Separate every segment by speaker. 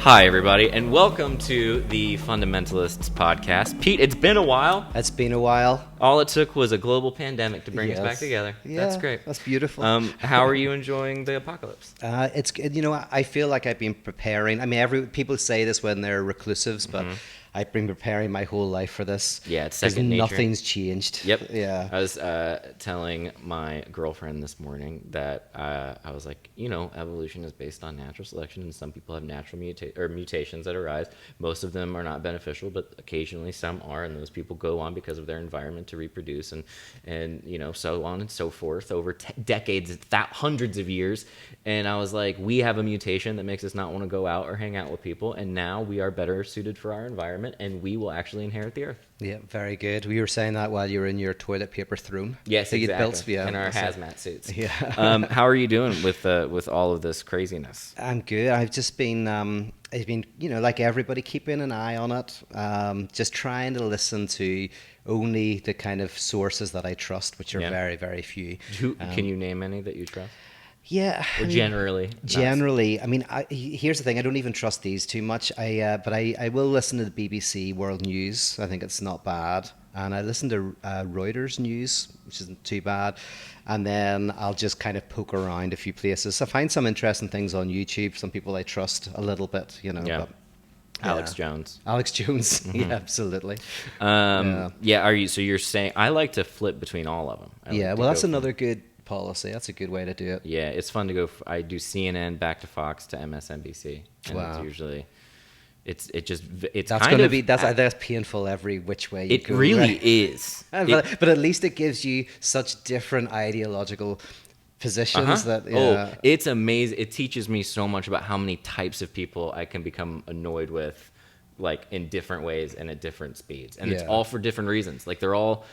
Speaker 1: Hi, everybody, and welcome to the Fundamentalists podcast. Pete, it's been a while.
Speaker 2: It's been a while.
Speaker 1: All it took was a global pandemic to bring us back together.
Speaker 2: Yeah,
Speaker 1: that's great.
Speaker 2: That's beautiful.
Speaker 1: How are you enjoying the apocalypse?
Speaker 2: It's good. I feel like I've been preparing. I mean, people say this when they're reclusives, but I've been preparing my whole life for this.
Speaker 1: Yeah, it's second nature.
Speaker 2: Nothing's changed.
Speaker 1: Yep.
Speaker 2: Yeah.
Speaker 1: I was telling my girlfriend this morning that I was like, evolution is based on natural selection, and some people have natural mutations that arise. Most of them are not beneficial, but occasionally some are, and those people go on because of their environment to reproduce, and so on and so forth over decades, hundreds of years. And I was like, we have a mutation that makes us not want to go out or hang out with people, and now we are better suited for our environment, and we will actually inherit the earth.
Speaker 2: Yeah, very good. We were saying that while you were in your toilet paper throne.
Speaker 1: Yes, exactly. In our hazmat suits. Yeah. How are you doing with all of this craziness?
Speaker 2: I'm good. I've just been, like everybody, keeping an eye on it. Just trying to listen to only the kind of sources that I trust, which are very, very few.
Speaker 1: Can you name any that you trust?
Speaker 2: Yeah.
Speaker 1: Or generally?
Speaker 2: I mean, here's the thing. I don't even trust these too much. But I will listen to the BBC World News. I think it's not bad. And I listen to Reuters News, which isn't too bad. And then I'll just kind of poke around a few places. I find some interesting things on YouTube. Some people I trust a little bit,
Speaker 1: Yeah.
Speaker 2: But,
Speaker 1: Alex Jones.
Speaker 2: Mm-hmm. Yeah, absolutely.
Speaker 1: So you're saying, I like to flip between all of them.
Speaker 2: That's another good policy. That's a good way to do it.
Speaker 1: Yeah, it's fun to go. I do CNN back to Fox to MSNBC, and it's usually that's painful every which way you go. It really is.
Speaker 2: But at least it gives you such different ideological positions
Speaker 1: it's amazing. It teaches me so much about how many types of people I can become annoyed with, like in different ways and at different speeds, and it's all for different reasons. Like they're all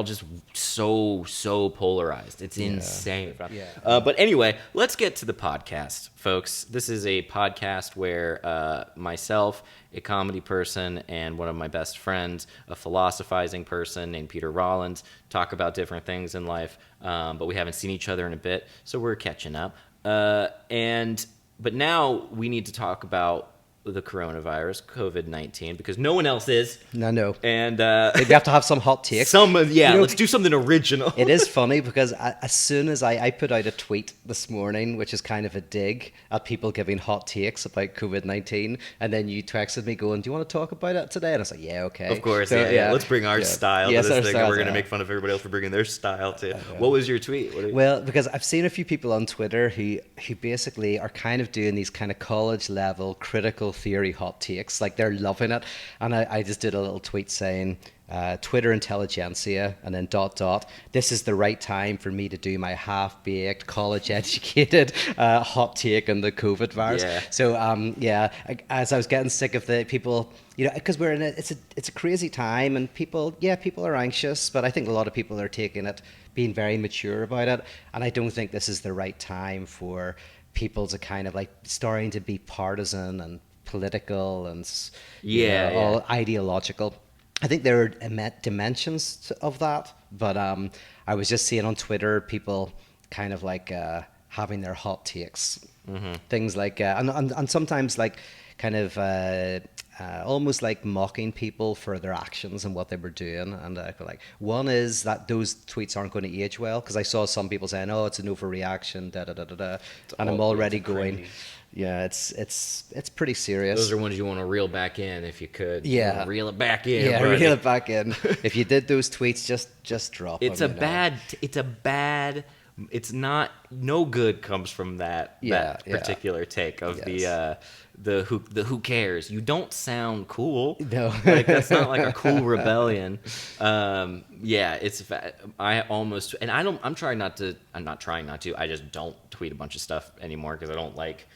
Speaker 1: just so polarized. It's insane. But anyway, let's get to the podcast, folks. This is a podcast where myself, a comedy person, and one of my best friends, a philosophizing person named Peter Rollins, talk about different things in life. But we haven't seen each other in a bit, so we're catching up. But now we need to talk about the coronavirus, COVID-19, because no one else is.
Speaker 2: No.
Speaker 1: And
Speaker 2: we have to have some hot takes.
Speaker 1: Let's do something original.
Speaker 2: It is funny because as soon as I put out a tweet this morning, which is kind of a dig at people giving hot takes about COVID-19, and then you texted me going, do you want to talk about it today? And I was like, yeah, okay.
Speaker 1: Of course, Let's bring our style to this thing, and we're going to make fun of everybody else for bringing their style to it. What was your tweet?
Speaker 2: Well, because I've seen a few people on Twitter who basically are kind of doing these kind of college-level critical theory hot takes, like they're loving it. And I just did a little tweet saying, Twitter intelligentsia, and then ... This is the right time for me to do my half-baked, college-educated hot take on the COVID virus.
Speaker 1: Yeah.
Speaker 2: So, as I was getting sick of the people, because we're in it's a crazy time, and people are anxious, but I think a lot of people are taking it, being very mature about it, and I don't think this is the right time for people to kind of like starting to be partisan and political and all ideological. I think there are dimensions of that, but I was just seeing on Twitter people kind of like having their hot takes, things like and sometimes like kind of almost like mocking people for their actions and what they were doing. And like one is that those tweets aren't going to age well, because I saw some people saying, "Oh, it's an overreaction," and I'm already going. Crazy. Yeah, it's pretty serious.
Speaker 1: Those are ones you want to reel back in if you could.
Speaker 2: Yeah,
Speaker 1: reel it back in.
Speaker 2: Yeah, buddy. Reel it back in. If you did those tweets, just drop them.
Speaker 1: It's not. No good comes from that particular take of the who cares. You don't sound cool.
Speaker 2: No,
Speaker 1: like that's not like a cool rebellion. It's. I almost and I don't. I'm not trying not to. I just don't tweet a bunch of stuff anymore because I don't like.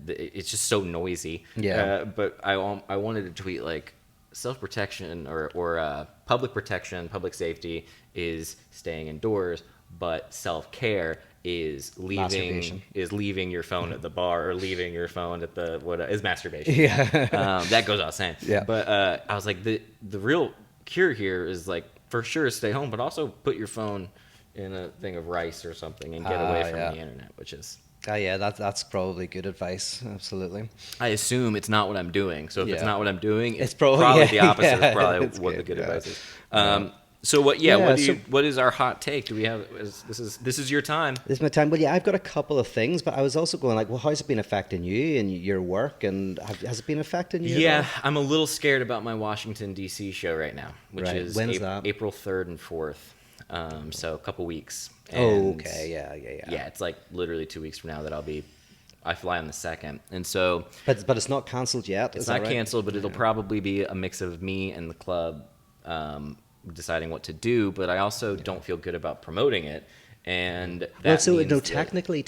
Speaker 1: It's just so noisy.
Speaker 2: Yeah.
Speaker 1: But I wanted to tweet like self-protection or public protection, public safety is staying indoors, but self-care is leaving your phone at the bar or leaving your phone at the is masturbation.
Speaker 2: Yeah.
Speaker 1: That goes without saying.
Speaker 2: Yeah.
Speaker 1: But I was like the real cure here is like for sure stay home, but also put your phone in a thing of rice or something and get away from the internet, which is
Speaker 2: Yeah, that's probably good advice. Absolutely.
Speaker 1: I assume it's not what I'm doing. So if it's
Speaker 2: Yeah.
Speaker 1: not what I'm doing,
Speaker 2: It's
Speaker 1: it's
Speaker 2: probably,
Speaker 1: probably
Speaker 2: yeah,
Speaker 1: the opposite
Speaker 2: yeah,
Speaker 1: of probably
Speaker 2: it's
Speaker 1: what the
Speaker 2: good,
Speaker 1: good
Speaker 2: yeah.
Speaker 1: advice is.
Speaker 2: Yeah.
Speaker 1: So what? Yeah.
Speaker 2: Yeah, so
Speaker 1: What is our hot take? Do we have? This is your time?
Speaker 2: this is my time. Well, yeah, I've got a couple of things, but I was also going like, well, how's it been affecting you and your work, and has it been affecting you at
Speaker 1: Yeah,
Speaker 2: all?
Speaker 1: I'm a little scared about my Washington D.C. show right now, which
Speaker 2: Right.
Speaker 1: is
Speaker 2: When's that?
Speaker 1: April 3rd and 4th. So a couple weeks.
Speaker 2: Oh,
Speaker 1: And
Speaker 2: okay. Yeah.
Speaker 1: yeah, it's like literally 2 weeks from now that I fly on the 2nd, and so
Speaker 2: But it's not cancelled yet.
Speaker 1: it's
Speaker 2: Is that
Speaker 1: not
Speaker 2: right?
Speaker 1: canceled, but it'll probably be a mix of me and the club deciding what to do. But I also don't feel good about promoting it, and that
Speaker 2: Well, so
Speaker 1: means
Speaker 2: no,
Speaker 1: that-
Speaker 2: technically,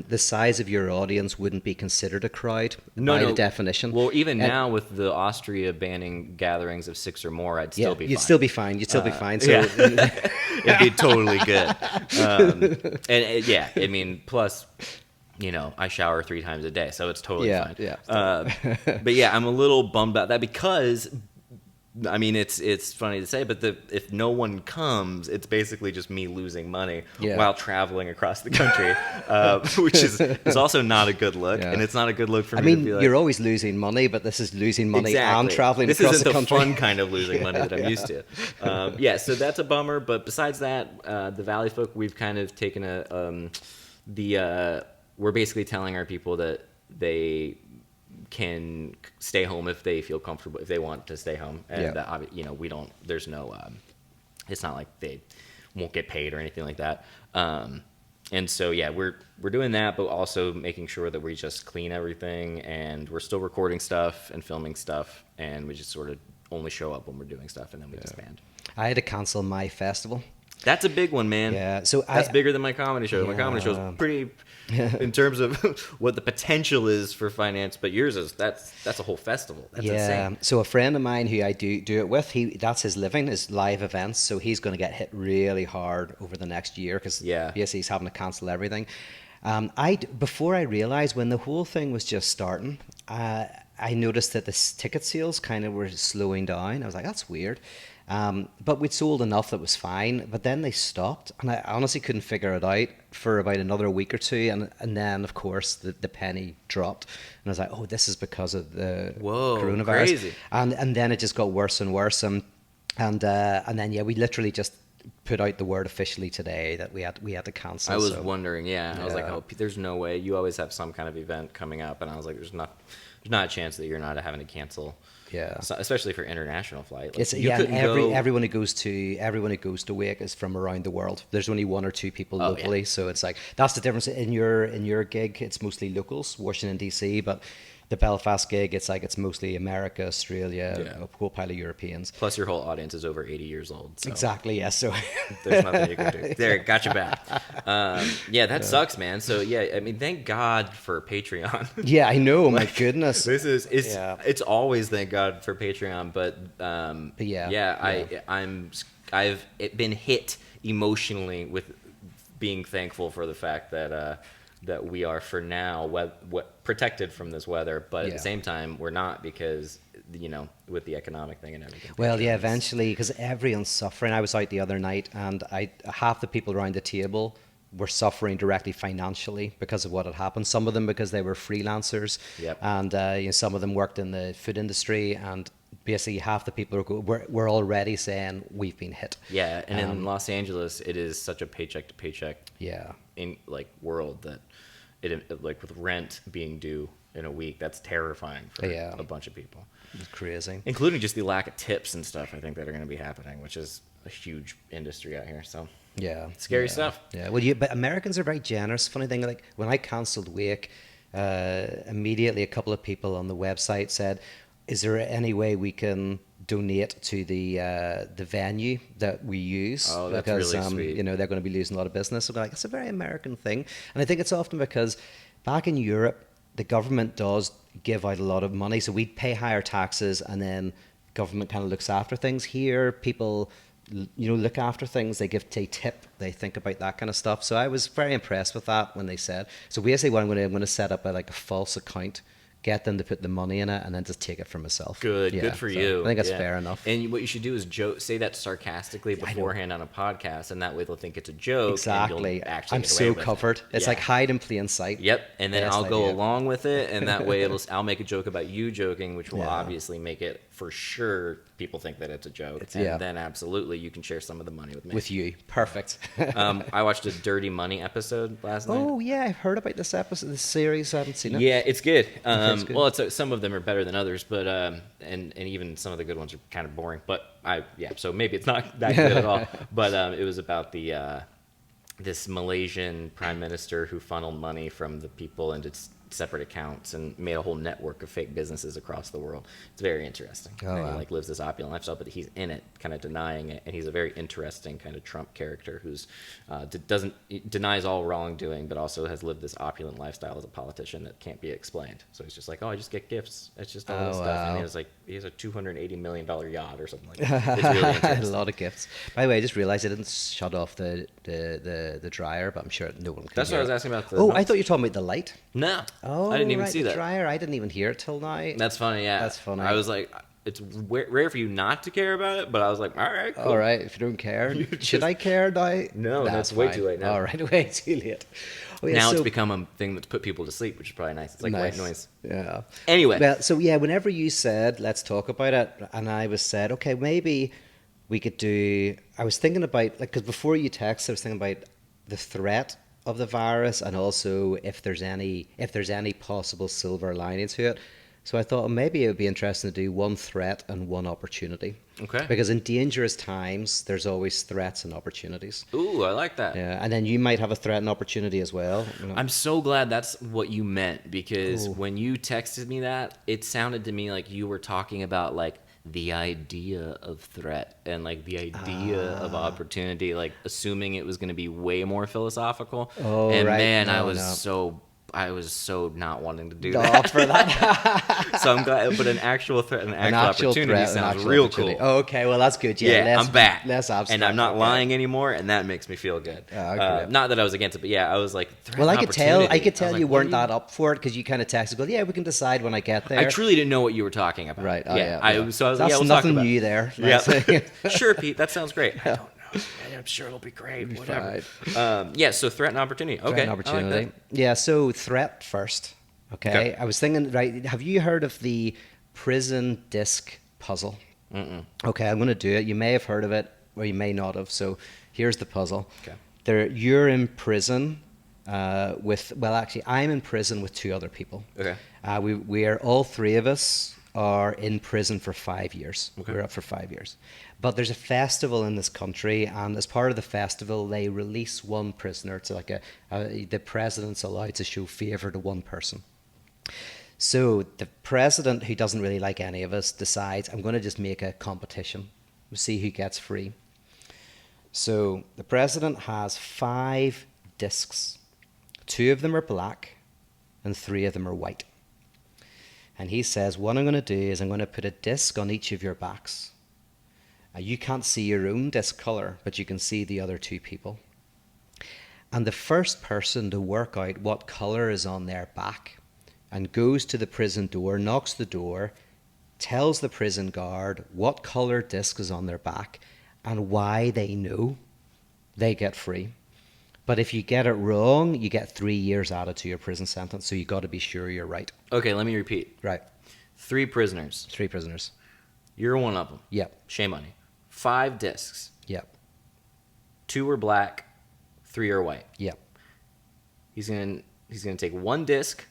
Speaker 2: the size of your audience wouldn't be considered a crowd by the definition.
Speaker 1: Well, even
Speaker 2: And-
Speaker 1: now with the Austria banning gatherings of 6 or more, I'd still be
Speaker 2: you'd
Speaker 1: fine.
Speaker 2: still be fine. You'd still be fine. So
Speaker 1: Yeah. It'd be totally good. Yeah, I mean, plus, I shower 3 times a day, so it's totally
Speaker 2: Yeah,
Speaker 1: fine.
Speaker 2: yeah.
Speaker 1: But yeah, I'm a little bummed about that because, I mean, it's funny to say, but if no one comes, it's basically just me losing money
Speaker 2: Yeah.
Speaker 1: while traveling across the country, which is also not a good look,
Speaker 2: Yeah.
Speaker 1: and it's not a good look for
Speaker 2: I
Speaker 1: me to
Speaker 2: mean,
Speaker 1: be like,
Speaker 2: you're always losing money, but this is losing money and
Speaker 1: exactly.
Speaker 2: traveling
Speaker 1: This
Speaker 2: across
Speaker 1: isn't
Speaker 2: the
Speaker 1: the
Speaker 2: country.
Speaker 1: fun kind of losing money that I'm used to. Yeah, so that's a bummer. But besides that, the Valley Folk, we've kind of taken we're basically telling our people that they can stay home if they feel comfortable, if they want to stay home, and
Speaker 2: Yeah.
Speaker 1: that, we don't. There's no. It's not like they won't get paid or anything like that. And so yeah, we're doing that, but also making sure that we just clean everything, and we're still recording stuff and filming stuff, and we just sort of only show up when we're doing stuff, and then we disband.
Speaker 2: I had to cancel my festival.
Speaker 1: That's a big one, man.
Speaker 2: Yeah, so
Speaker 1: that's bigger than my comedy show. My comedy show
Speaker 2: Yeah.
Speaker 1: is pretty, in terms of what the potential is for finance, but yours is that's a whole festival. That's insane.
Speaker 2: So a friend of mine who I do it with, that's his living, is live events. So he's going to get hit really hard over the next year because basically he's having to cancel everything. Before I realized, when the whole thing was just starting, I noticed that the ticket sales kind of were slowing down. I was like, that's weird. But we'd sold enough that was fine, but then they stopped, and I honestly couldn't figure it out for about another week or two, and then of course the penny dropped, and I was like, oh, this is because of the coronavirus,
Speaker 1: crazy.
Speaker 2: and then it just got worse and worse, and then we literally just put out the word officially today that we had to cancel.
Speaker 1: I was wondering, I was like,
Speaker 2: Yeah.
Speaker 1: oh, there's no way. You always have some kind of event coming up, and I was like, there's not a chance that you're not having to cancel.
Speaker 2: Yeah,
Speaker 1: So, especially for international flight. Like,
Speaker 2: it's
Speaker 1: you couldn't
Speaker 2: everyone who goes to Wake is from around the world. There's only 1 or 2 people locally, so it's like that's the difference in your gig. It's mostly locals, Washington D.C., but the Belfast gig, it's mostly America, Australia, a whole pile of Europeans.
Speaker 1: Plus, your whole audience is over 80 years old. So
Speaker 2: Exactly. Yes. So
Speaker 1: there's nothing you can do. There, got you back. That sucks, man. So yeah, I mean, thank God for Patreon.
Speaker 2: yeah, I know. My goodness.
Speaker 1: It's always thank God for Patreon, but I've been hit emotionally with being thankful for the fact that we are for now protected from this weather, but at the same time we're not, because with the economic thing and everything.
Speaker 2: Well, yeah, eventually, because everyone's suffering. I was out the other night, and half the people around the table were suffering directly financially because of what had happened. Some of them because they were freelancers, and some of them worked in the food industry, and basically half the people were already saying we've been hit.
Speaker 1: Yeah, and in Los Angeles, it is such a paycheck to paycheck in world that it like with rent being due in a week, that's terrifying for a bunch of people.
Speaker 2: It's crazy,
Speaker 1: including just the lack of tips and stuff, I think, that are going to be happening, which is a huge industry out here. So scary stuff.
Speaker 2: Yeah, well, but Americans are very generous. Funny thing, like when I cancelled Wake, immediately a couple of people on the website said, is there any way we can donate to the venue that we use?
Speaker 1: Oh, that's
Speaker 2: because
Speaker 1: really sweet.
Speaker 2: they're going to be losing a lot of business. So it's a very American thing, and I think it's often because back in Europe, the government does give out a lot of money, so we pay higher taxes, and then government kind of looks after things. Here, people look after things. They tip. They think about that kind of stuff. So I was very impressed with that when they said. So basically, what I'm going to set up a false account get them to put the money in it, and then just take it for myself.
Speaker 1: Good for you.
Speaker 2: I think that's
Speaker 1: Yeah.
Speaker 2: fair enough.
Speaker 1: And what you should do is say that sarcastically beforehand on a podcast, and that way they'll think it's a joke.
Speaker 2: Exactly.
Speaker 1: And you'll actually
Speaker 2: I'm
Speaker 1: get away
Speaker 2: so
Speaker 1: with
Speaker 2: covered.
Speaker 1: It.
Speaker 2: It's
Speaker 1: Yeah.
Speaker 2: like hide in plain sight.
Speaker 1: Yep. And then
Speaker 2: Best
Speaker 1: I'll go
Speaker 2: idea.
Speaker 1: along with it, and that way I'll make a joke about you joking, which will
Speaker 2: Yeah.
Speaker 1: obviously make it for sure people think that it's a joke.
Speaker 2: Yeah.
Speaker 1: And then absolutely you can share some of the money with me.
Speaker 2: With you. Perfect.
Speaker 1: I watched a Dirty Money episode last night.
Speaker 2: Oh, yeah. I've heard about this episode, this series. I haven't seen it.
Speaker 1: Yeah, it's good.
Speaker 2: It's good.
Speaker 1: Well, some of them are better than others, but and even some of the good ones are kind of boring. But so maybe it's not that good at all. But it was about this Malaysian prime minister who funneled money from the people into separate accounts and made a whole network of fake businesses across the world. It's very interesting.
Speaker 2: Oh,
Speaker 1: And
Speaker 2: wow.
Speaker 1: he lives this opulent lifestyle, but he's in it, kind of denying it, and he's a very interesting kind of Trump character who's denies all wrongdoing, but also has lived this opulent lifestyle as a politician that can't be explained. So he's just like, I just get gifts. It's just all this stuff, and he has a $280 million yacht or something like that. It's really interesting.
Speaker 2: A lot of gifts. By the way, I just realized I didn't shut off the dryer, but I'm sure no one can
Speaker 1: That's what
Speaker 2: hear
Speaker 1: I was
Speaker 2: it.
Speaker 1: asking about.
Speaker 2: I thought you were talking about the light.
Speaker 1: No.
Speaker 2: Oh,
Speaker 1: I didn't even
Speaker 2: right,
Speaker 1: see
Speaker 2: the
Speaker 1: that.
Speaker 2: dryer. I didn't even hear it till now.
Speaker 1: That's funny, yeah.
Speaker 2: That's funny.
Speaker 1: I was like, it's rare for you not to care about it, but I was like, all right, cool.
Speaker 2: All right, if you don't care, should I care now?
Speaker 1: No, that's way too late now.
Speaker 2: All right, way too late. Oh, yeah,
Speaker 1: Now
Speaker 2: so-
Speaker 1: it's become a thing that's put people to sleep, which is probably nice. It's like
Speaker 2: Nice.
Speaker 1: white noise.
Speaker 2: Yeah.
Speaker 1: Anyway.
Speaker 2: Well, so yeah, whenever you said let's talk about it, and I was said, okay, maybe we could do. I was thinking about because before you text, I was thinking about the threat of the virus and also if there's any possible silver lining to it. So I thought maybe it would be interesting to do one threat and one opportunity.
Speaker 1: Okay.
Speaker 2: Because in dangerous times, there's always threats and opportunities.
Speaker 1: Ooh, I like that.
Speaker 2: Yeah, and then you might have a threat and opportunity as well. You know.
Speaker 1: I'm so glad that's what you meant, because when you texted me that, it sounded to me like you were talking about like the idea of threat and like the idea of opportunity, like assuming it was going to be way more philosophical.
Speaker 2: Oh,
Speaker 1: and
Speaker 2: right.
Speaker 1: man,
Speaker 2: No,
Speaker 1: I was so not wanting to do
Speaker 2: Not
Speaker 1: that.
Speaker 2: for that.
Speaker 1: So I'm glad, but an actual threat and an actual opportunity
Speaker 2: threat, an
Speaker 1: sounds
Speaker 2: actual
Speaker 1: real
Speaker 2: opportunity.
Speaker 1: cool.
Speaker 2: Oh, okay, well that's good. Yeah,
Speaker 1: I'm back,
Speaker 2: Less abstract.
Speaker 1: and I'm not
Speaker 2: okay.
Speaker 1: lying anymore, and that makes me feel good.
Speaker 2: Okay.
Speaker 1: Not that I was against it, but yeah, I was like, threat
Speaker 2: Well,
Speaker 1: and
Speaker 2: I could tell
Speaker 1: opportunity. I was
Speaker 2: you
Speaker 1: like, what
Speaker 2: weren't
Speaker 1: do
Speaker 2: that up for it because you kind of texted, go, yeah, we can decide when I get there.
Speaker 1: I truly didn't know what you were talking about.
Speaker 2: Right. Oh,
Speaker 1: yeah.
Speaker 2: yeah.
Speaker 1: So I was like,
Speaker 2: That's
Speaker 1: yeah, we'll
Speaker 2: nothing
Speaker 1: talk about
Speaker 2: new
Speaker 1: it.
Speaker 2: there.
Speaker 1: Yeah. Sure, Pete. That sounds great. I don't know. I'm sure it'll be great. Whatever. Yeah. So threat and opportunity. Okay.
Speaker 2: Threat and opportunity.
Speaker 1: I like
Speaker 2: Yeah. So threat first. Okay. I was thinking. Right. Have you heard of the prison disc puzzle?
Speaker 1: Mm-mm.
Speaker 2: Okay. I'm going to do it. You may have heard of it, or you may not have. So here's the puzzle.
Speaker 1: Okay.
Speaker 2: You're in prison. Actually, I'm in prison with two other people.
Speaker 1: Okay.
Speaker 2: We are all three of us are in prison for 5 years.
Speaker 1: Okay.
Speaker 2: We're up for 5 years. But there's a festival in this country, and as part of the festival, they release one prisoner. It's like the president's allowed to show favour to one person. So the president, who doesn't really like any of us, decides, I'm going to just make a competition. We'll see who gets free. So the president has 5 discs. 2 of them are black, and 3 of them are white. And he says, what I'm going to do is I'm going to put a disc on each of your backs. You can't see your own disc colour, but you can see the other 2 people. And the first person to work out what colour is on their back and goes to the prison door, knocks the door, tells the prison guard what colour disc is on their back and why they know, they get free. But if you get it wrong, you get 3 years added to your prison sentence. So you got to be sure you're right.
Speaker 1: Okay. Let me repeat.
Speaker 2: Right.
Speaker 1: 3 prisoners.
Speaker 2: 3 prisoners.
Speaker 1: You're one of them.
Speaker 2: Yep.
Speaker 1: Shame on you. 5 discs.
Speaker 2: Yep.
Speaker 1: 2 are black. 3 are white.
Speaker 2: Yep.
Speaker 1: He's gonna take 1 disc,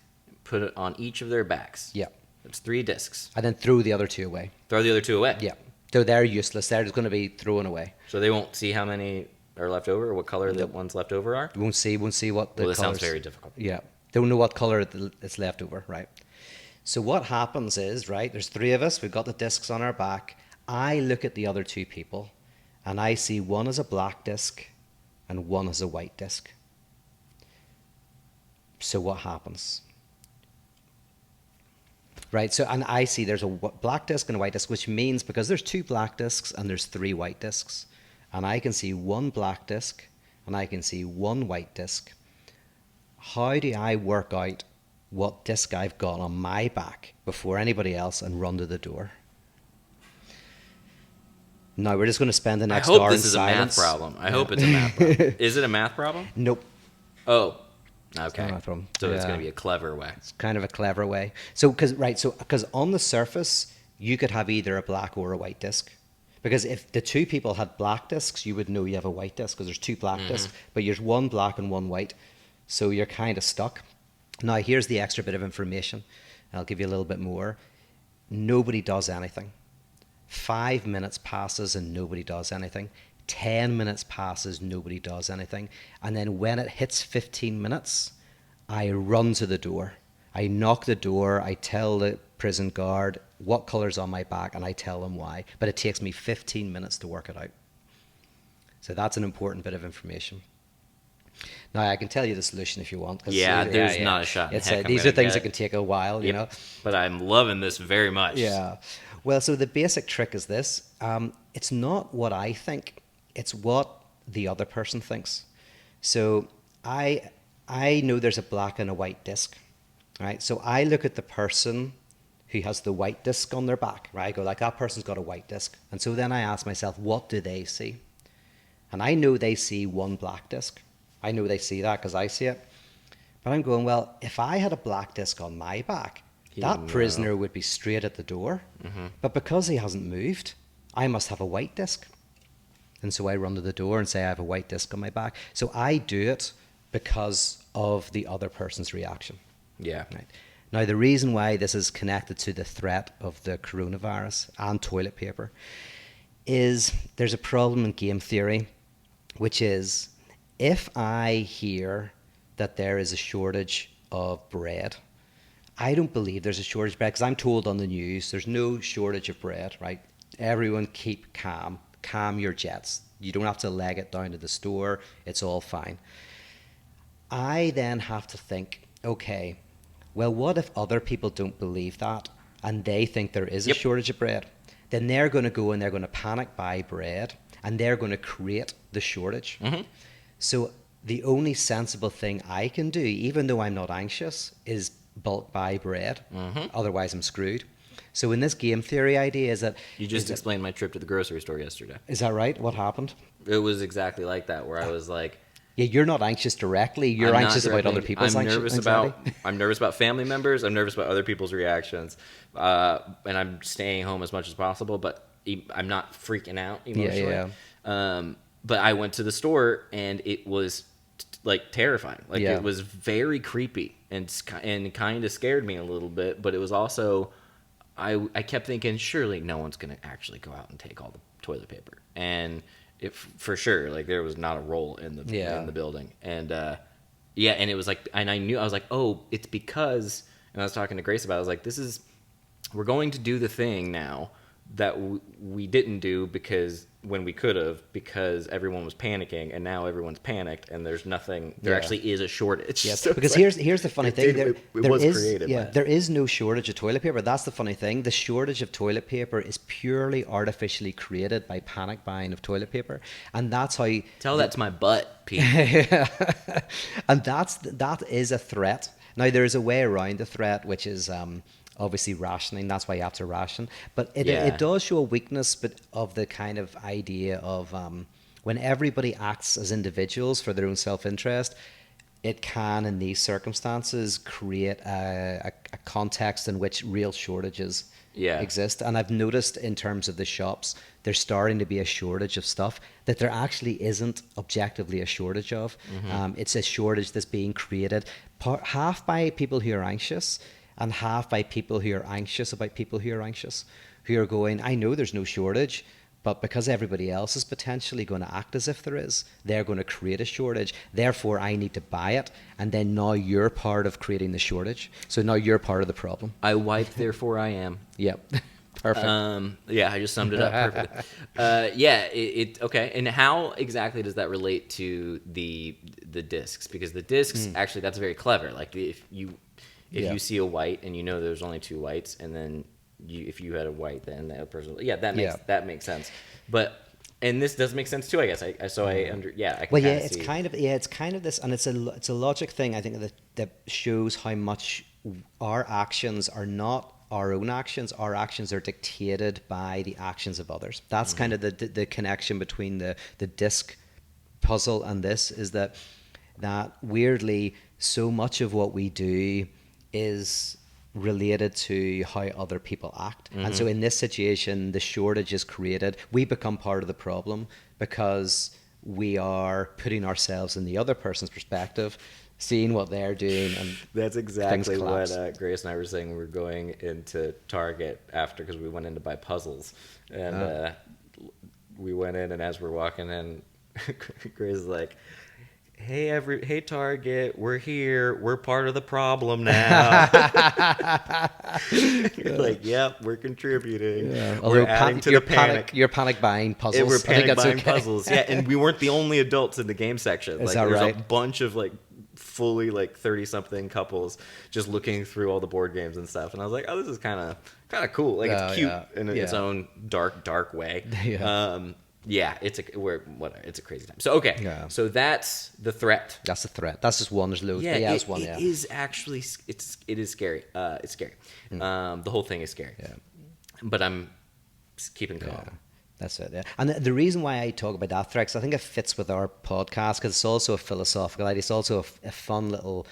Speaker 1: put it on each of their backs.
Speaker 2: Yep.
Speaker 1: That's 3 discs.
Speaker 2: And then throw the other 2 away.
Speaker 1: Throw the other 2 away.
Speaker 2: Yep. So they're useless. They're just going to be thrown away.
Speaker 1: So they won't see how many are left over, or what color the ones left over are.
Speaker 2: Won't see what the
Speaker 1: Well, this sounds
Speaker 2: colours.
Speaker 1: very difficult.
Speaker 2: Yeah. Don't know what colour it's left over, right? So what happens is, right, there's 3 of us, we've got the discs on our back. I look at the other 2 people and I see one as a black disc and one as a white disc. So what happens? Right, so and I see there's a black disc and a white disc, which means because there's 2 black discs and there's 3 white discs, and I can see 1 black disc and I can see 1 white disc. How do I work out what disc I've got on my back before anybody else and run to the door. Now we're just going to spend the next hour in silence.
Speaker 1: I hope this is a math problem. I hope it's a math problem. Is it a math problem?
Speaker 2: Nope.
Speaker 1: Oh, okay.
Speaker 2: It's not a math problem.
Speaker 1: So it's going to be a clever way.
Speaker 2: It's kind of a clever way. So, because on the surface, you could have either a black or a white disc. Because if the two people had black discs, you would know you have a white disc because there's two black discs, but there's one black and one white. So you're kind of stuck. Now, here's the extra bit of information. I'll give you a little bit more. Nobody does anything. 5 minutes passes and nobody does anything. 10 minutes passes, nobody does anything. And then when it hits 15 minutes, I run to the door. I knock the door. I tell the prison guard what color's on my back, and I tell them why. But it takes me 15 minutes to work it out. So that's an important bit of information. Now, I can tell you the solution if you want.
Speaker 1: Yeah, there's not a shot in heck
Speaker 2: these are things that can take a while, you know.
Speaker 1: But I'm loving this very much.
Speaker 2: Yeah. Well, so the basic trick is this. It's not what I think. It's what the other person thinks. So I know there's a black and a white disc, right? So I look at the person who has the white disc on their back, right? I go like, that person's got a white disc. And so then I ask myself, what do they see? And I know they see one black disc. I know they see that because I see it. But I'm going, well, if I had a black disc on my back, that prisoner would be straight at the door. Mm-hmm. But because he hasn't moved, I must have a white disc. And so I run to the door and say I have a white disc on my back. So I do it because of the other person's reaction.
Speaker 1: Yeah.
Speaker 2: Right. Now, the reason why this is connected to the threat of the coronavirus and toilet paper is there's a problem in game theory, which is if I hear that there is a shortage of bread, I don't believe there's a shortage of bread because I'm told on the news there's no shortage of bread, right? Everyone keep calm. Calm your jets. You don't have to leg it down to the store. It's all fine. I then have to think, okay, well, what if other people don't believe that and they think there is a shortage of bread? Then they're going to go and they're going to panic buy bread and they're going to create the shortage. Mm-hmm. So the only sensible thing I can do, even though I'm not anxious, is bulk buy bread. Mm-hmm. Otherwise, I'm screwed. So in this game theory idea is that...
Speaker 1: You just explained my trip to the grocery store yesterday.
Speaker 2: Is that right? What happened?
Speaker 1: It was exactly like that, where I was like...
Speaker 2: Yeah, you're not anxious directly. You're anxious about other people's anxiety.
Speaker 1: I'm nervous about family members. I'm nervous about other people's reactions. And I'm staying home as much as possible, but I'm not freaking out emotionally. Yeah. But I went to the store, and it was like terrifying. Like it was very creepy and kind of scared me a little bit, but it was also... I kept thinking, surely no one's going to actually go out and take all the toilet paper. And for sure, like there was not a roll in the building. And and it was like, and I was like, oh, it's because, and I was talking to Grace about it, I was like, we're going to do the thing now that we didn't do because when we could have, because everyone was panicking, and now everyone's panicked, and there's nothing. There actually is a shortage.
Speaker 2: Yes, so because here's the funny thing.
Speaker 1: It was created.
Speaker 2: Yeah, there is no shortage of toilet paper. That's the funny thing. The shortage of toilet paper is purely artificially created by panic buying of toilet paper, and that's how.
Speaker 1: Tell that to my butt, Pete.
Speaker 2: And that is a threat. Now there is a way around the threat, which is. Obviously rationing, that's why you have to ration. But it does show a weakness of the kind of idea of when everybody acts as individuals for their own self-interest, it can, in these circumstances, create a context in which real shortages exist. And I've noticed in terms of the shops, there's starting to be a shortage of stuff that there actually isn't objectively a shortage of. Mm-hmm. It's a shortage that's being created half by people who are anxious, and half by people who are anxious about people who are anxious, who are going, I know there's no shortage, but because everybody else is potentially going to act as if there is, they're going to create a shortage. Therefore, I need to buy it, and then now you're part of creating the shortage. So now you're part of the problem.
Speaker 1: I wiped, therefore I am.
Speaker 2: Yep. Perfect.
Speaker 1: I just summed it up perfectly. Okay. And how exactly does that relate to the discs? Because the discs, actually, that's very clever. Like if you see a white and you know there's only two whites, and then if you had a white, then the other person, that makes sense. But and this does make sense too, I guess. It's kind
Speaker 2: of this, and it's a logic thing. I think that shows how much our actions are not our own actions. Our actions are dictated by the actions of others. That's kind of the connection between the disc puzzle and this, is that weirdly so much of what we do is related to how other people act. And so in this situation, the shortage is created. We become part of the problem because we are putting ourselves in the other person's perspective, seeing what they're doing, and
Speaker 1: that's exactly what Grace and I were saying when we were going into Target after, because we went in to buy puzzles, and we went in, and as we're walking in, Grace is like, hey Target, we're here, we're part of the problem now. You're like, yep, we're contributing.
Speaker 2: Yeah.
Speaker 1: We're adding to the panic.
Speaker 2: You're panic buying puzzles.
Speaker 1: We're panic buying puzzles. Yeah, and we weren't the only adults in the game section.
Speaker 2: Is
Speaker 1: like,
Speaker 2: that
Speaker 1: there's
Speaker 2: right?
Speaker 1: a bunch of like fully like 30-something couples just looking through all the board games and stuff, and I was like, oh, this is kind of cool. Like, it's cute in its own dark way. Yeah, it's a crazy time. So so that's the threat.
Speaker 2: That's the threat. That's just one. There's loads.
Speaker 1: Yeah,
Speaker 2: it's one.
Speaker 1: It is actually it is scary. It's scary. The whole thing is scary. Yeah, but I'm keeping calm.
Speaker 2: Yeah. That's it. Yeah, and the reason why I talk about that threat, 'cause I think it fits with our podcast, because it's also a philosophical idea. It's also a fun little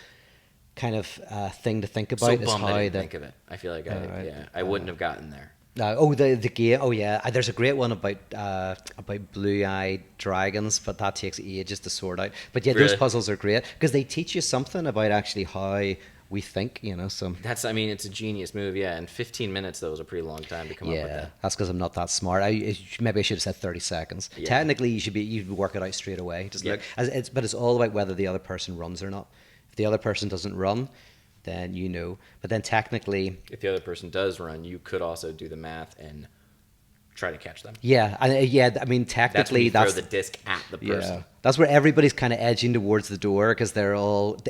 Speaker 2: kind of thing to think about.
Speaker 1: So bummed I didn't think of it. I feel like I wouldn't have gotten there.
Speaker 2: The game. Oh yeah, there's a great one about blue-eyed dragons, but that takes ages to sort out. But yeah,
Speaker 1: Really?
Speaker 2: those puzzles are great because they teach you something about actually how we think. So
Speaker 1: It's a genius move. Yeah, and 15 minutes though is a pretty long time to come up with that.
Speaker 2: That's because I'm not that smart. Maybe I should have said 30 seconds.
Speaker 1: Yeah.
Speaker 2: Technically, you'd work it out straight away. Just
Speaker 1: Yep.
Speaker 2: but it's all about whether the other person runs or not. If the other person doesn't run, then But then technically,
Speaker 1: If the other person does run, you could also do the math and try to catch them.
Speaker 2: I mean,
Speaker 1: That's when
Speaker 2: technically,
Speaker 1: you throw the disc at the person.
Speaker 2: Yeah, that's where everybody's kind of edging towards the door because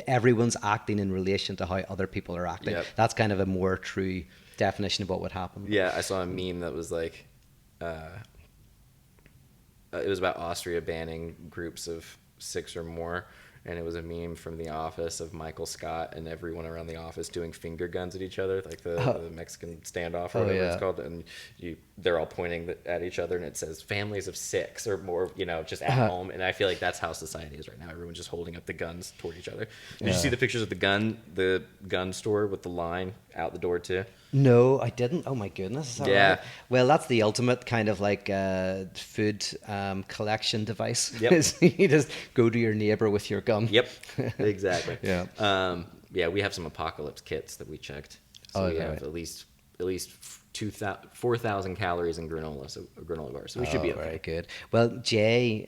Speaker 2: everyone's acting in relation to how other people are acting.
Speaker 1: Yep.
Speaker 2: That's kind of a more true definition of what would happen.
Speaker 1: Yeah, I saw a meme that was like, it was about Austria banning groups of 6 or more, and it was a meme from The Office of Michael Scott and everyone around the office doing finger guns at each other, like the Mexican standoff or whatever it's called, and they're all pointing at each other, and it says families of 6 or more, just at home, and I feel like that's how society is right now. Everyone's just holding up the guns toward each other. Did you see the pictures of the gun store with the line out the door too?
Speaker 2: No, I didn't. Oh my goodness. Is that
Speaker 1: Yeah.
Speaker 2: right? Well, that's the ultimate kind of like food collection device.
Speaker 1: Yep.
Speaker 2: You just go to your neighbor with your gun.
Speaker 1: Yep, exactly.
Speaker 2: Yeah.
Speaker 1: We have some apocalypse kits that we checked. So
Speaker 2: Oh,
Speaker 1: we
Speaker 2: yeah,
Speaker 1: have
Speaker 2: right.
Speaker 1: at least 4,000 calories in granola, so a granola bar. So we should be okay.
Speaker 2: Very good. Well, Jay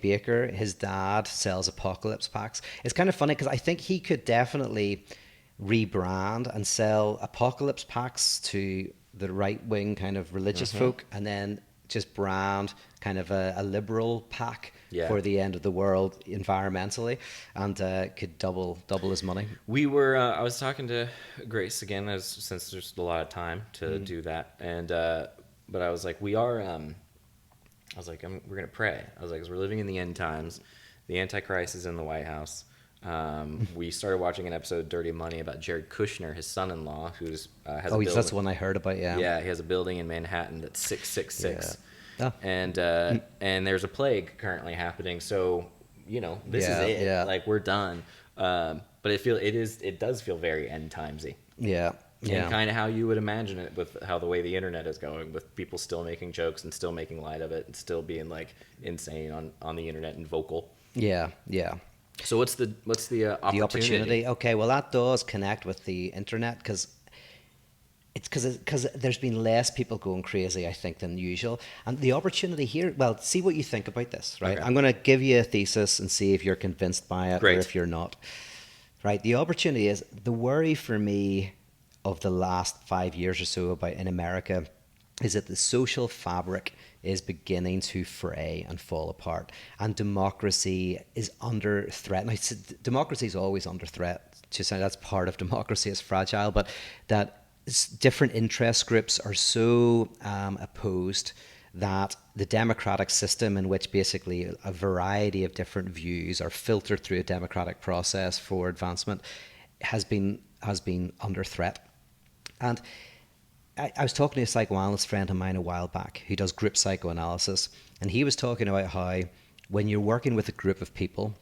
Speaker 2: Baker, his dad sells apocalypse packs. It's kind of funny because I think he could definitely rebrand and sell apocalypse packs to the right-wing kind of religious folk, and then just brand kind of a liberal pack for the end of the world environmentally, and could double his money.
Speaker 1: We were. I was talking to Grace again, since there's a lot of time to do that, and but I was like, we're gonna pray. I was like, 'cause we're living in the end times. The Antichrist is in the White House. We started watching an episode of Dirty Money about Jared Kushner, his son-in-law, who's has a building.
Speaker 2: That's the one I heard about.
Speaker 1: Yeah, he has a building in Manhattan that's 666.
Speaker 2: Yeah.
Speaker 1: And there's a plague currently happening, so this is it.
Speaker 2: Yeah.
Speaker 1: Like, we're done. But it does feel very end timesy.
Speaker 2: Yeah.
Speaker 1: And kind of how you would imagine it, with how the way the internet is going, with people still making jokes and still making light of it and still being like insane on the internet and vocal.
Speaker 2: Yeah.
Speaker 1: So what's the opportunity?
Speaker 2: The opportunity. Okay, well, that does connect with the internet because there's been less people going crazy, I think, than usual. And the opportunity here, well, see what you think about this, right?
Speaker 1: Okay.
Speaker 2: I'm going to give you a thesis and see if you're convinced by it
Speaker 1: Great.
Speaker 2: or if you're not. Right? The opportunity is, the worry for me of the last 5 years or so in America is that the social fabric is beginning to fray and fall apart, and democracy is under threat. Now, democracy is always under threat. That's part of democracy. It's fragile, but that different interest groups are so opposed that the democratic system, in which basically a variety of different views are filtered through a democratic process for advancement, has been under threat. And I was talking to a psychoanalyst friend of mine a while back who does group psychoanalysis, and he was talking about how when you're working with a group of people,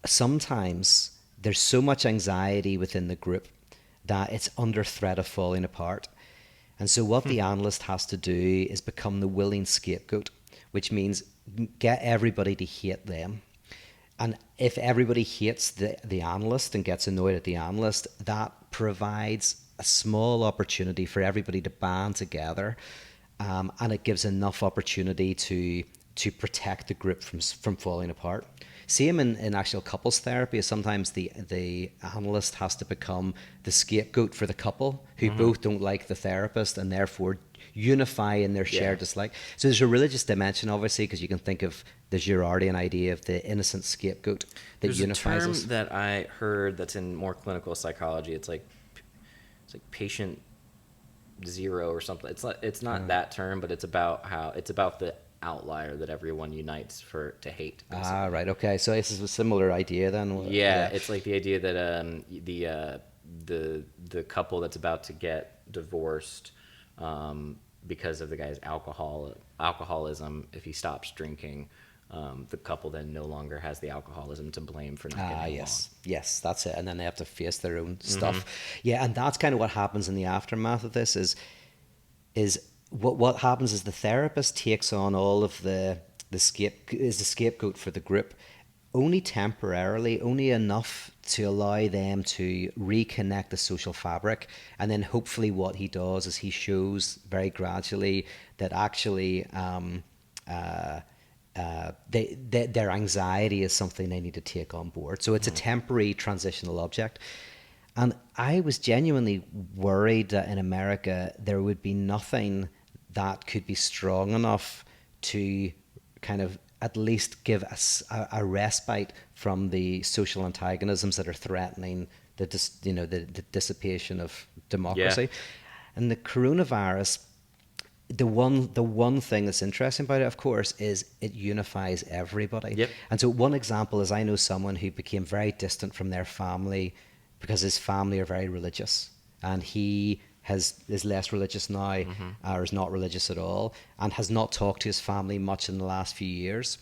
Speaker 2: sometimes there's so much anxiety within the group that it's under threat of falling apart. And so what the analyst has to do is become the willing scapegoat, which means get everybody to hate them. And if everybody hates the analyst and gets annoyed at the analyst, that provides a small opportunity for everybody to band together, and it gives enough opportunity to protect the group from falling apart. Same in actual couples therapy. Sometimes the analyst has to become the scapegoat for the couple who both don't like the therapist and therefore unify in their shared dislike. So there's a religious dimension, obviously, because you can think of the Girardian idea of the innocent scapegoat that unifies us.
Speaker 1: There's a term that I heard that's in more clinical psychology. It's like patient zero or something. It's not that term, but it's about the outlier that everyone unites to hate. Basically.
Speaker 2: Right. Okay. So this is a similar idea then.
Speaker 1: Yeah, it's like the idea that the couple that's about to get divorced because of the guy's alcoholism. If he stops drinking, the couple then no longer has the alcoholism to blame for not getting along.
Speaker 2: Yes, that's it. And then they have to face their own stuff. Yeah, and that's kind of what happens in the aftermath of this is what happens is the therapist takes on all of the scapegoat for the group, only temporarily, only enough to allow them to reconnect the social fabric. And then hopefully what he does is he shows very gradually that actually their anxiety is something they need to take on board. So it's a temporary transitional object. And I was genuinely worried that in America there would be nothing that could be strong enough to kind of at least give us a respite from the social antagonisms that are threatening the dissipation of democracy. Yeah. And the coronavirus, the one thing that's interesting about it, of course, is it unifies everybody.
Speaker 1: Yep.
Speaker 2: And so one example is I know someone who became very distant from their family because his family are very religious, and he is less religious now, or is not religious at all, and has not talked to his family much in the last few years.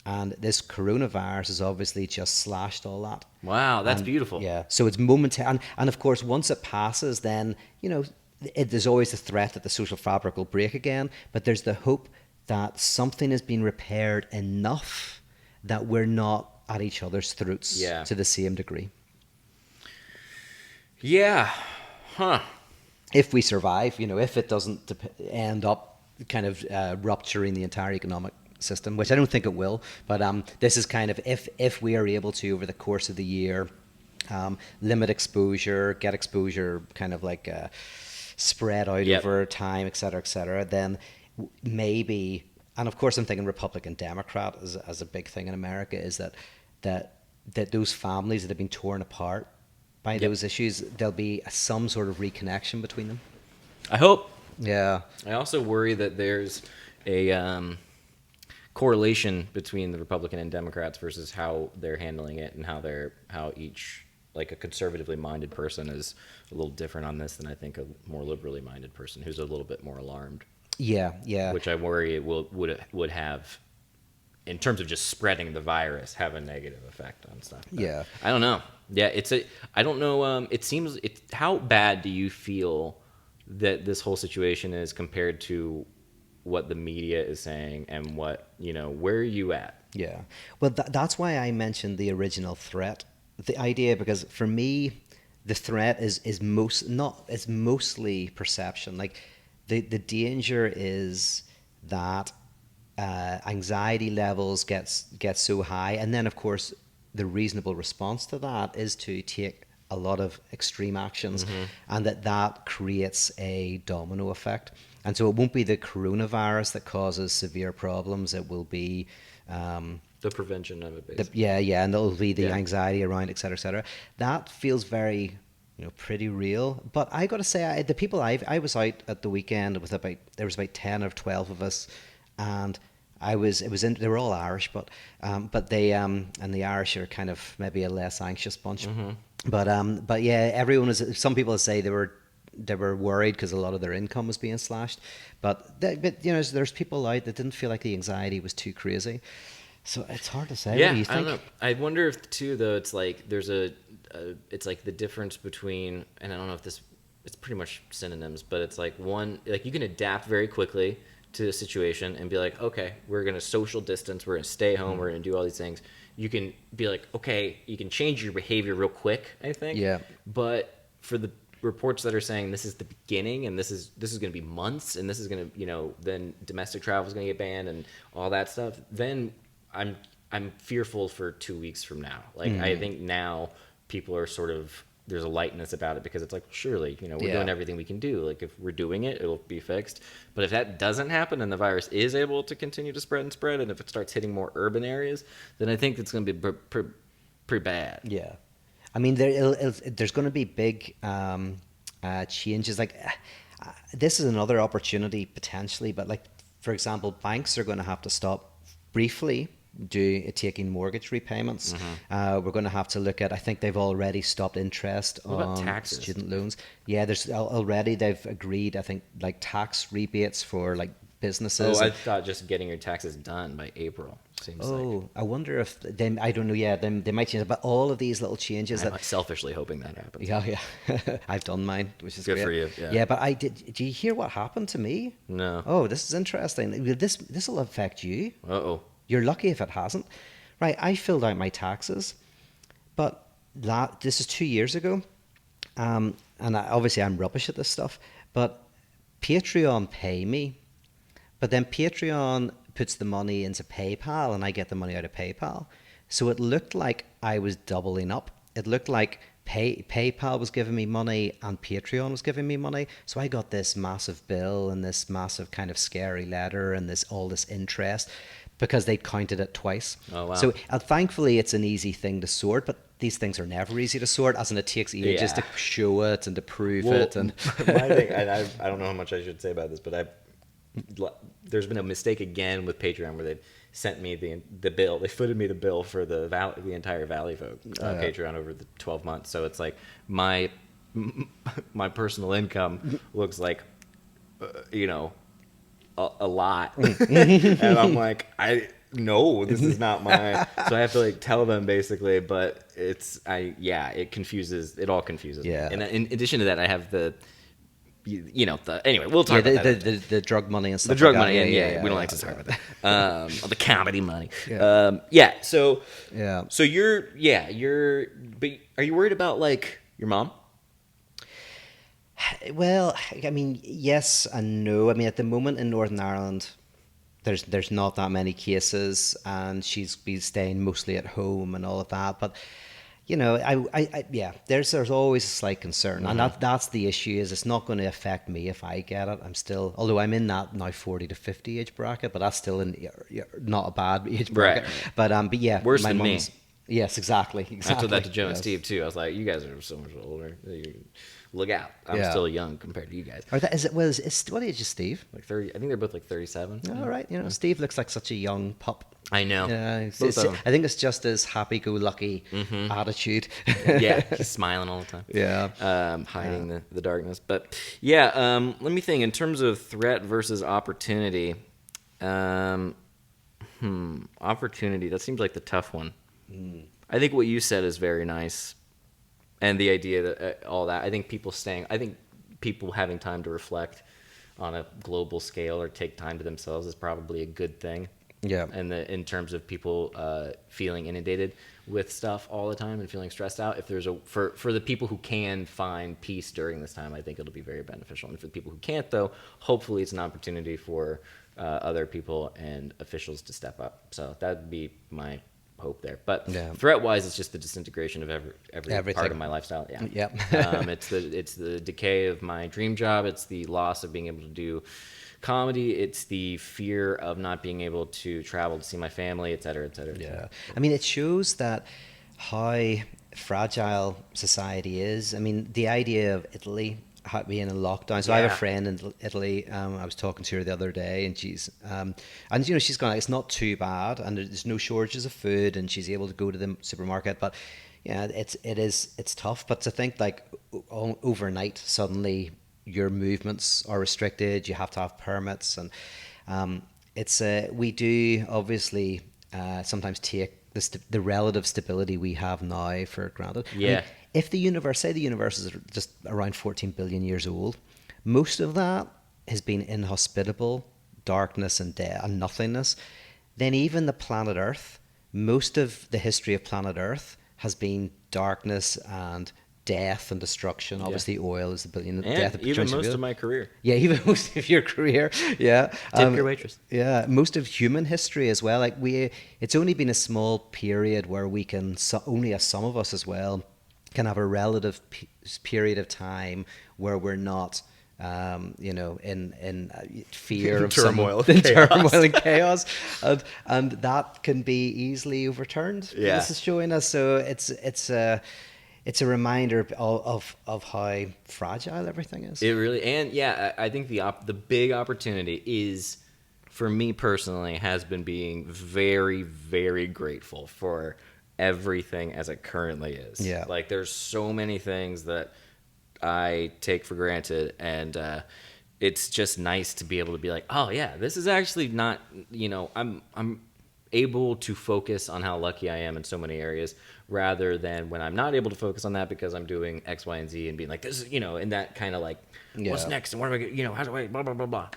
Speaker 2: And this coronavirus has obviously just slashed all that.
Speaker 1: Wow, that's beautiful.
Speaker 2: Yeah, so it's momentary, and of course, once it passes, then there's always the threat that the social fabric will break again. But there's the hope that something has been repaired enough that we're not at each other's throats to the same degree.
Speaker 1: Yeah, huh.
Speaker 2: If we survive, if it doesn't end up kind of rupturing the entire economic system, which I don't think it will, but this is kind of if we are able to, over the course of the year, limit exposure, get exposure kind of like spread out over time, et cetera, then maybe, and of course I'm thinking Republican Democrat as a big thing in America, is that those families that have been torn apart by those issues, there'll be some sort of reconnection between them.
Speaker 1: I hope.
Speaker 2: Yeah.
Speaker 1: I also worry that there's a correlation between the Republican and Democrats versus how they're handling it, and how each, like a conservatively minded person is a little different on this than I think a more liberally minded person who's a little bit more alarmed. Yeah. Which I worry it would have, in terms of just spreading the virus, have a negative effect on stuff. But
Speaker 2: yeah.
Speaker 1: I don't know. Yeah, I don't know. It seems, how bad do you feel that this whole situation is compared to what the media is saying, and what, where are you at?
Speaker 2: Yeah. Well, that's why I mentioned the original threat, the idea, because for me, the threat is mostly perception. Like the danger is that anxiety levels get so high, and then of course the reasonable response to that is to take a lot of extreme actions, and that creates a domino effect. And so it won't be the coronavirus that causes severe problems. It will be
Speaker 1: the prevention of it, basically.
Speaker 2: And it'll be the anxiety around, et cetera, et cetera. That feels very, pretty real. But I got to say, the people I was out at the weekend with there was about 10 or 12 of us, and They were all Irish, but they and the Irish are kind of maybe a less anxious bunch.
Speaker 1: Mm-hmm.
Speaker 2: But yeah, everyone is. Some people say they were worried because a lot of their income was being slashed. But you know, there's people out that didn't feel like the anxiety was too crazy. So it's hard to say. What
Speaker 1: Yeah,
Speaker 2: do you
Speaker 1: I don't
Speaker 2: think?
Speaker 1: know. I wonder if too, though, it's like there's it's like the difference between, and I don't know if this, it's pretty much synonyms, but it's like one, like you can adapt very quickly to a situation and be like, okay, we're gonna social distance, we're gonna stay home, we're gonna do all these things. You can be like, okay, you can change your behavior real quick, I think.
Speaker 2: Yeah.
Speaker 1: But for the reports that are saying this is the beginning and this is going to be months and this is going to, you know, then domestic travel is going to get banned and all that stuff, then I'm fearful for 2 weeks from now. Like I think now people are sort of, there's a lightness about it because it's like, surely, you know, we're doing everything we can do. Like if we're doing it, it'll be fixed. But if that doesn't happen and the virus is able to continue to spread, and if it starts hitting more urban areas, then I think it's going to be pretty bad.
Speaker 2: Yeah, I mean there's going to be big changes. Like this is another opportunity potentially, but like for example, banks are going to have to stop briefly taking mortgage repayments. We're going to have to look at. I think they've already stopped interest on
Speaker 1: taxes?
Speaker 2: student loans. Yeah, there's already they've agreed. I think like tax rebates for like businesses.
Speaker 1: Oh, I thought just getting your taxes done by April seems like.
Speaker 2: Oh, I wonder if they. I don't know. Yeah, they might change it. But all of these little changes
Speaker 1: I'm selfishly hoping that happens.
Speaker 2: Yeah. I've done mine, which is
Speaker 1: Good
Speaker 2: great.
Speaker 1: for you, yeah.
Speaker 2: Yeah, but I did. Do you hear what happened to me?
Speaker 1: No.
Speaker 2: Oh, this is interesting. This will affect you.
Speaker 1: Uh-oh.
Speaker 2: You're lucky if it hasn't. Right, I filled out my taxes, but this is 2 years ago, and obviously I'm rubbish at this stuff. But Patreon pay me, but then Patreon puts the money into PayPal, and I get the money out of PayPal. So it looked like I was doubling up. It looked like PayPal was giving me money and Patreon was giving me money. So I got this massive bill and this massive kind of scary letter and all this interest because they counted it twice.
Speaker 1: Oh, wow.
Speaker 2: So thankfully it's an easy thing to sort, but these things are never easy to sort, as in it takes ages to show it and to prove it. And
Speaker 1: my thing, I don't know how much I should say about this, but there's been a mistake again with Patreon where they've sent me the bill. They footed me the bill for the entire Valley Folk Patreon over the 12 months. So it's like my personal income looks like, you know, a lot. And I'm like, no, this is not my. So I have to like tell them basically, but it confuses. It all confuses.
Speaker 2: Yeah.
Speaker 1: Me. And in addition to that, I have anyway, we'll talk about that.
Speaker 2: The drug money and stuff.
Speaker 1: The drug
Speaker 2: like
Speaker 1: money,
Speaker 2: that.
Speaker 1: yeah, we don't like to talk about that. The comedy money.
Speaker 2: Yeah.
Speaker 1: So
Speaker 2: Yeah.
Speaker 1: So but are you worried about like your mom?
Speaker 2: Well, I mean, yes and no. I mean, at the moment in Northern Ireland, there's not that many cases, and she's been staying mostly at home and all of that. But you know, there's always a slight concern, and that's the issue. Is it's not going to affect me if I get it. I'm still, although I'm in that now 40 to 50 age bracket, but that's still not a bad age bracket.
Speaker 1: Right.
Speaker 2: But yeah,
Speaker 1: Worse than me.
Speaker 2: Yes, exactly.
Speaker 1: I told that to Joe and Steve too. I was like, you guys are so much older. Look out! I'm still young compared to you guys.
Speaker 2: What age is Steve?
Speaker 1: Like 30. I think they're both like 37.
Speaker 2: All right, you know, Steve looks like such a young pup.
Speaker 1: I know.
Speaker 2: Yeah, I think it's just his happy-go-lucky attitude.
Speaker 1: Yeah, he's smiling all the time.
Speaker 2: Yeah,
Speaker 1: hiding the darkness. But yeah, let me think. In terms of threat versus opportunity, opportunity. That seems like the tough one. I think what you said is very nice. And the idea that all that, I think people having time to reflect on a global scale or take time to themselves is probably a good thing.
Speaker 2: Yeah.
Speaker 1: And in terms of people feeling inundated with stuff all the time and feeling stressed out, if there's for the people who can find peace during this time, I think it'll be very beneficial. And for the people who can't, though, hopefully it's an opportunity for other people and officials to step up. So that'd be my hope there. But threat-wise, it's just the disintegration of every part of my lifestyle. Yeah. It's the decay of my dream job. It's the loss of being able to do comedy. It's the fear of not being able to travel to see my family, et cetera, et cetera.
Speaker 2: Yeah. I mean, it shows that how fragile society is. I mean, the idea of Italy being in lockdown. So I have a
Speaker 1: Yeah.
Speaker 2: friend in Italy. I was talking to her the other day, and and you know, she's gone. It's not too bad, and there's no shortages of food, and she's able to go to the supermarket. But yeah, it's tough. But to think like overnight, suddenly your movements are restricted. You have to have permits, and it's we do obviously sometimes take the relative stability we have now for granted. I mean,
Speaker 1: Yeah.
Speaker 2: if say the universe is just around 14 billion years old, most of that has been inhospitable, darkness and death and nothingness, then even the planet Earth, most of the history of planet Earth has been darkness and death and destruction.
Speaker 1: Yeah.
Speaker 2: Obviously, oil is the billion
Speaker 1: And
Speaker 2: death.
Speaker 1: even most of my career.
Speaker 2: Yeah, even most of your career. Yeah.
Speaker 1: Tip your waitress.
Speaker 2: Yeah, most of human history as well. Like it's only been a small period where we can, only as some of us as well, can have a relative period of time where we're not, in fear of
Speaker 1: Turmoil,
Speaker 2: in
Speaker 1: chaos.
Speaker 2: turmoil and chaos, and that can be easily overturned.
Speaker 1: Yeah.
Speaker 2: This is showing us. So it's a reminder of how fragile everything is.
Speaker 1: It really, and yeah, I think the big opportunity is, for me personally, has been being very, very grateful for everything as it currently is.
Speaker 2: Yeah.
Speaker 1: Like, there's so many things that I take for granted, and it's just nice to be able to be like, oh yeah, this is actually not, I'm able to focus on how lucky I am in so many areas, rather than when I'm not able to focus on that because I'm doing X, Y, and Z and being like, this is, and that kind of like, what's next? And what do I, how do I, blah, blah, blah, blah.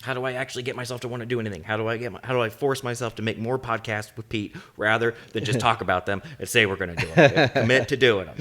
Speaker 1: How do I actually get myself to want to do anything? How do I force myself to make more podcasts with Pete rather than just talk about them and say we're going to do them? Commit to doing them.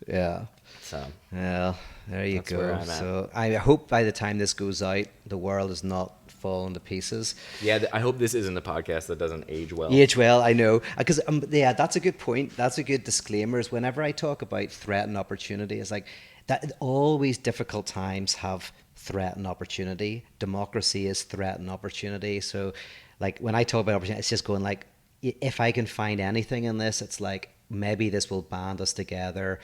Speaker 2: Yeah.
Speaker 1: So,
Speaker 2: well, there you
Speaker 1: That's where
Speaker 2: go.
Speaker 1: I'm at.
Speaker 2: So I hope by the time this goes out, the world is not falling to pieces.
Speaker 1: yeah, I hope this isn't a podcast that doesn't age well.
Speaker 2: Age well, I know, because yeah, that's a good point. That's a good disclaimer. Is whenever I talk about threat and opportunity, it's like that. Always difficult times have threat and opportunity. Democracy is threat and opportunity. So, like when I talk about opportunity, it's just going like, if I can find anything in this, it's like maybe this will band us together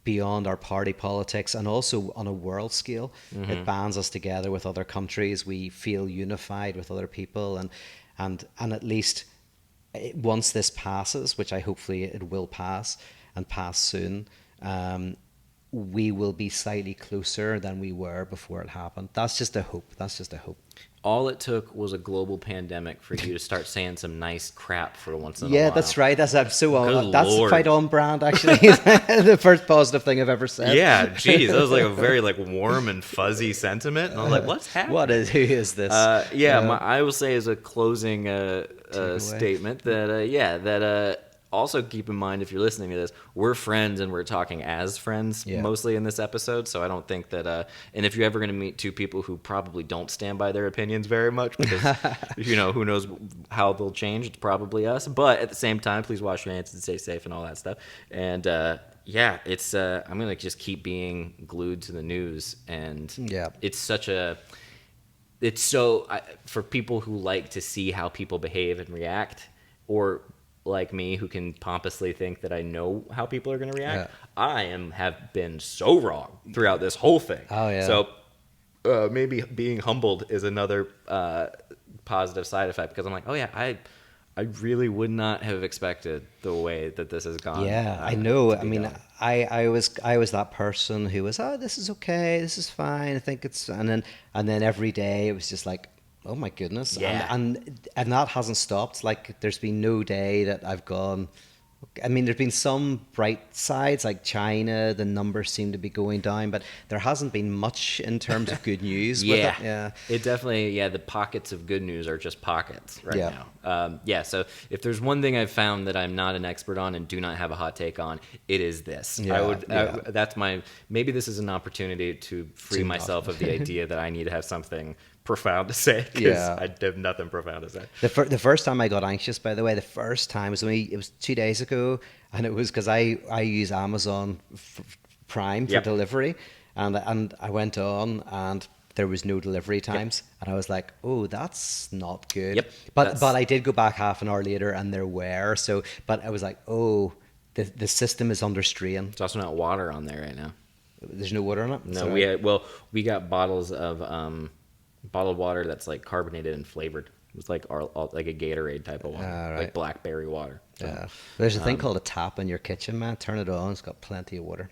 Speaker 2: beyond our party politics, and also on a world scale. Mm-hmm. It bands us together with other countries. We feel unified with other people, and at least once this passes, which I hopefully it will pass and pass soon, we will be slightly closer than we were before it happened. That's just a hope.
Speaker 1: All it took was a global pandemic for you to start saying some nice crap for once in a while.
Speaker 2: Yeah, that's right. I'm so on.
Speaker 1: Good
Speaker 2: That's
Speaker 1: Lord.
Speaker 2: quite on brand, actually. The first positive thing I've ever said.
Speaker 1: Yeah, geez, that was like a very warm and fuzzy sentiment, and I was like, "What's happening?"
Speaker 2: Who is this?
Speaker 1: I will say as a closing statement that also keep in mind, if you're listening to this, we're friends and we're talking as friends mostly in this episode. So I don't think that, and if you're ever going to meet two people who probably don't stand by their opinions very much, because who knows how they'll change, it's probably us. But at the same time, please wash your hands and stay safe and all that stuff. And it's I'm going to just keep being glued to the news, and it's so for people who like to see how people behave and react, or like me, who can pompously think that I know how people are going to react, I have been so wrong throughout this whole thing.
Speaker 2: Oh yeah.
Speaker 1: So maybe being humbled is another positive side effect, because I'm like, oh yeah, I really would not have expected the way that this has gone.
Speaker 2: Yeah, I know. I mean, I was that person who was, oh, this is okay, this is fine. I think it's, and then every day it was just like, oh my goodness.
Speaker 1: Yeah.
Speaker 2: And that hasn't stopped. Like, there's been no day that I've gone. I mean, there's been some bright sides, like China, the numbers seem to be going down, but there hasn't been much in terms of good news. With it. Yeah.
Speaker 1: It definitely, the pockets of good news are just pockets right now. So if there's one thing I've found that I'm not an expert on and do not have a hot take on, it is this. That's maybe this is an opportunity to free myself of the idea that I need to have something profound to say, because I have nothing profound to say.
Speaker 2: The first time I got anxious, by the way, it was 2 days ago, and it was because I use Amazon Prime for delivery, and I went on and there was no delivery times, and I was like, oh, that's not good. But I did go back half an hour later and there were, but I was like, oh, the system is under strain.
Speaker 1: There's also not water on there right now.
Speaker 2: There's no water in it.
Speaker 1: No, we got bottles of bottled water that's like carbonated and flavored. It was like like a Gatorade type of water,
Speaker 2: right.
Speaker 1: like blackberry water. So,
Speaker 2: Yeah. There's a thing called a tap in your kitchen, man. Turn it on. It's got plenty of water.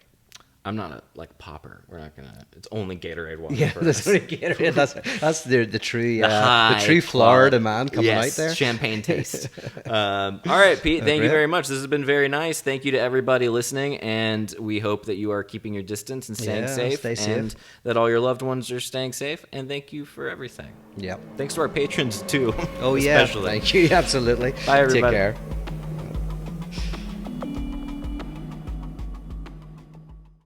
Speaker 1: I'm not a like popper. We're not gonna. It's only Gatorade water.
Speaker 2: Yeah,
Speaker 1: for
Speaker 2: that's
Speaker 1: us.
Speaker 2: only Gatorade. That's the true
Speaker 1: high
Speaker 2: the true Florida man coming
Speaker 1: yes,
Speaker 2: out there.
Speaker 1: Champagne taste. All right, Pete. Thank you very much. This has been very nice. Thank you to everybody listening, and we hope that you are keeping your distance and staying safe,
Speaker 2: stay safe,
Speaker 1: and that all your loved ones are staying safe. And thank you for everything.
Speaker 2: Yep.
Speaker 1: Thanks to our patrons too.
Speaker 2: Oh yeah.
Speaker 1: Especially.
Speaker 2: Thank you. Absolutely.
Speaker 1: Bye, everybody.
Speaker 2: Take care.